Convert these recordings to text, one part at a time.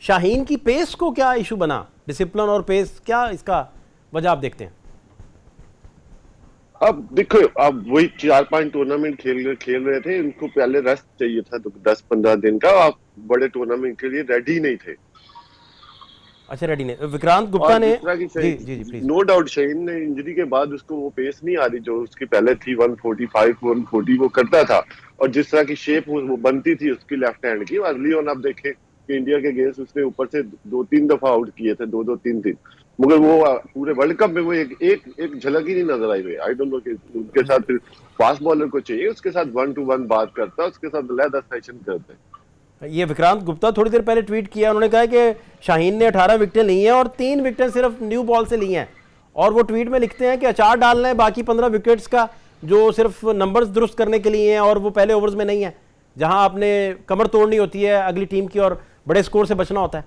शाहीन की पेस को क्या इशू बना, डिसिप्लिन और पेस, क्या इसका वजह आप देखते हैं? अब देखो, अब वही 4-5 टूर्नामेंट खेल रहे थे, इनको पहले रेस्ट चाहिए था तो 10-15 दिन का। आप बड़े टूर्नामेंट के लिए रेडी नहीं थे। अच्छा, रेडी ने विक्रांत गुप्ता और ने। जिस तरह की जी जी जी, प्लीज। नो डाउट शहीन ने इंजरी के बाद उसको वो पेस नहीं आ रही जो उसकी पहले थी। 145 140 वो करता था। और जिस तरह की शेप वो बनती थी उसकी लेफ्ट हैंड की, अर्ली ऑन आप देखें कि इंडिया के अगेंस्ट उसने ऊपर से 2-3 दफा आउट किए थे, 2-2 3-3। मगर वो पूरे वर्ल्ड कप में वो एक झलक ही नहीं नजर आई हुई। आई डोंट नो कि उनके साथ फिर फास्ट बॉलर को चाहिए, उसके साथ 1-to-1 बात करता, उसके साथ अलग सेशन करते। ये विक्रांत गुप्ता थोड़ी देर पहले ट्वीट किया, उन्होंने कहा कि शाहीन ने 18 विकेटें ली हैं और 3 विकेटें सिर्फ न्यू बॉल से ली हैं। और वो ट्वीट में लिखते हैं कि अचार डालना है बाकी 15 विकेट्स का, जो सिर्फ नंबर्स दुरुस्त करने के लिए हैं और वो पहले ओवर्स में नहीं है, जहां आपने कमर तोड़नी होती है अगली टीम की और बड़े स्कोर से बचना होता है।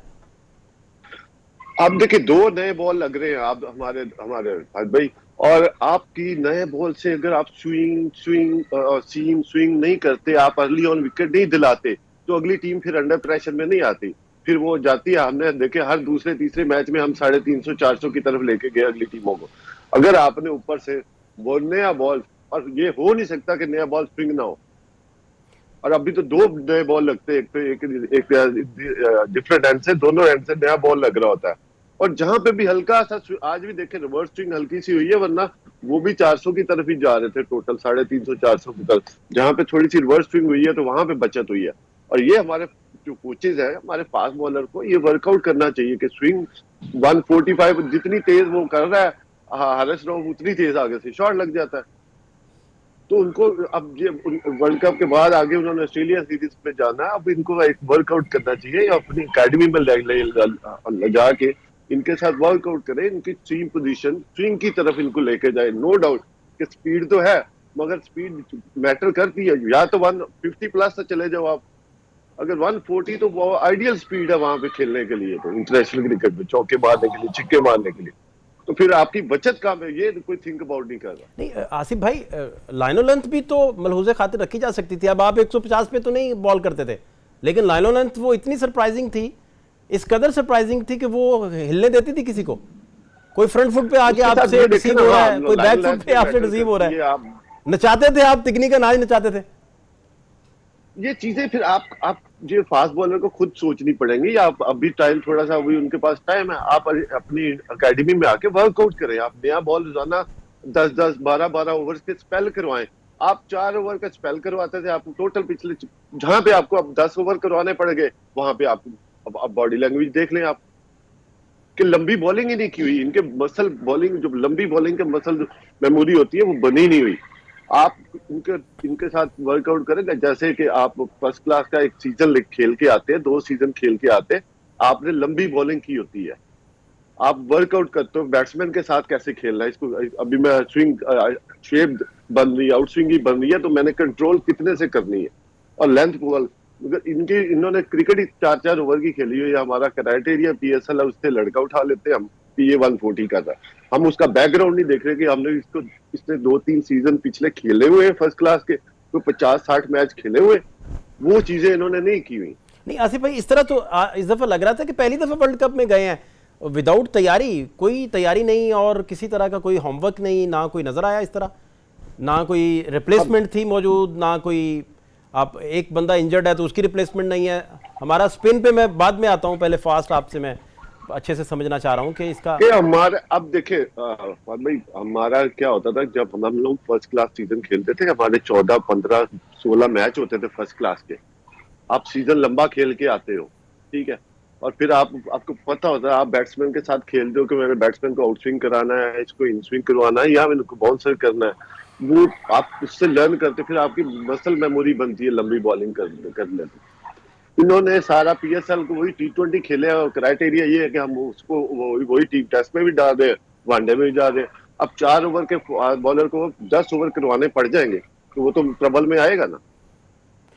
आप देखिए, 2 नए बॉल लग रहे हैं आप हमारे हमारे भाई। और आपकी नए बॉल से अगर आप स्विंग स्विंग सीम स्विंग नहीं करते, आप अर्ली ऑन विकेट नहीं दिलाते, तो अगली टीम फिर अंडर प्रेशर में नहीं आती। फिर वो जाती है। हमने देखे हर दूसरे तीसरे मैच में हम 350-400 की तरफ लेके गए अगली टीमों को। अगर आपने ऊपर से वो नया बॉल, और ये हो नहीं सकता कि नया बॉल स्विंग ना हो। और अभी तो 2 नए बॉल लगते हैं, एक डिफरेंट एंड से, दोनों एंड से नया बॉल लग रहा होता है। और जहां पे भी हल्का सा, आज भी देखे रिवर्स स्विंग हल्की सी हुई है, वरना वो भी 400 की तरफ ही जा रहे थे, टोटल 350-400 की तरफ। जहां पे थोड़ी सी रिवर्स स्विंग हुई है तो वहां पे बचत हुई है। और ये हमारे जो कोचेज है, हमारे फास्ट बॉलर को ये वर्कआउट करना चाहिए कि स्विंग 145 जितनी तेज वो कर रहा है, हरीश राव उतनी तेज आगे से शॉट लग जाता है। तो उनको अब ये वर्ल्ड कप के बाद आगे उन्होंने ऑस्ट्रेलिया सीरीज पे जाना है। अब इनको एक वर्कआउट करना चाहिए, अपनी अकेडमी में ले जाके इनके साथ वर्कआउट करें, इनकी स्विंग पोजीशन स्विंग की तरफ इनको लेके जाए। नो डाउट कि स्पीड तो है, मगर स्पीड मैटर करती है। या तो 150 प्लस से चले जाओ आप। अगर 140 तो वो आइडियल स्पीड है वहां पे खेलने के लिए, तो इंटरनेशनल क्रिकेट में चौके मारने के लिए, छिक्के मारने के लिए। तो फिर आपकी बचत काम है, ये कोई थिंक अबाउट नहीं कर रहा। नहीं आसिफ भाई, लाइनो लेंथ भी तो मलहूजे खातिर रखी जा सकती थी। अब आप 150 पे तो नहीं बॉल करते थे, लेकिन लाइनो लेंथ वो इतनी सरप्राइजिंग थी, इस कदर सरप्राइजिंग थी कि वो हिलने देती थी किसी को। कोई फ्रंट फुट पे आके आपसे रिसीव हो रहा है, कोई बैक फुट पे आपसे रिसीव हो रहा है। नचाते थे आप, तिकनी का नाच नचाते थे। ये चीजें फिर आप जो फास्ट बॉलर को खुद सोचनी पड़ेंगी। या आप अभी टाइम थोड़ा सा, अभी उनके पास टाइम है, आप अपनी एकेडमी में आके वर्कआउट करें। आप नया बॉल रोजाना 10-10 12-12 ओवर के स्पेल करवाएं। आप 4 ओवर का स्पेल करवाते थे, आप टोटल पिछले जहां पे आपको अब 10 ओवर करवाने पड़ गए, वहां पे आप अब बॉडी लैंग्वेज देख लें आप, कि लंबी बॉलिंग ही नहीं की हुई। इनके मसल बॉलिंग, जो लंबी बॉलिंग के मसल मेमोरी होती है, वो बनी नहीं हुई। आप इनके इनके साथ वर्कआउट करेंगे। जैसे कि आप फर्स्ट क्लास का एक सीजन खेल के आते हैं, 2 सीजन खेल के आते हैं, आपने लंबी बॉलिंग की होती है, आप वर्कआउट करते हो बैट्समैन के साथ कैसे खेलना है इसको। अभी मैं स्विंग शेप बन रही है, आउट स्विंग ही बन रही है, तो मैंने कंट्रोल कितने से करनी है। और लेंथ बॉल, मगर इन्होंने क्रिकेट ही 4-4 ओवर की खेली हुई है। हमारा क्राइटेरिया PSL है, उससे लड़का उठा लेते हैं हम, ये 140 का था। हम उसका बैकग्राउंड नहीं देख रहे कि हमने इसने 2-3 सीजन पिछले खेले हुए हैं फर्स्ट क्लास के, तो 50-60 मैच खेले हुए, वो चीजें इन्होंने नहीं की हुई। नहीं आसिफ भाई, इस तरह तो इस दफा लग रहा था कि पहली दफा वर्ल्ड कप में गए हैं विदाउट तैयारी, कोई तैयारी नहीं और किसी तरह का कोई होमवर्क नहीं, ना कोई नजर आया इस तरह, ना कोई रिप्लेसमेंट थी मौजूद, ना कोई आप एक बंदा इंजर्ड है तो उसकी रिप्लेसमेंट नहीं है। हमारा स्पिन पे मैं बाद में आता हूं, पहले फास्ट आपसे मैं अच्छे से समझना चाह रहा हूं कि इसका हमारे, अब देखे भाई, हमारा क्या होता था जब हम लोग फर्स्ट क्लास सीजन खेलते थे, हमारे 14-15-16 मैच होते थे फर्स्ट क्लास के। आप सीजन लंबा खेल के आते हो, ठीक है, और फिर आपको पता होता है, आप बैट्समैन के साथ खेलते हो कि मैंने बैट्समैन को आउट स्विंग कराना है, इसको इन स्विंग करवाना है, या मैंने बाउंसर करना है। वो आप उससे लर्न करते, फिर आपकी मसल मेमोरी बनती है लंबी बॉलिंग करने की। इन्होंने सारा PSL को वही T20 खेले, और क्राइटेरिया ये है कि हम उसको वही टीम टेस्ट में भी डाल दें, वनडे में भी डाल दें। अब 4 ओवर के बॉलर को 10 ओवर करवाने पड़ जाएंगे, तो वो तो ट्रबल में आएगा ना।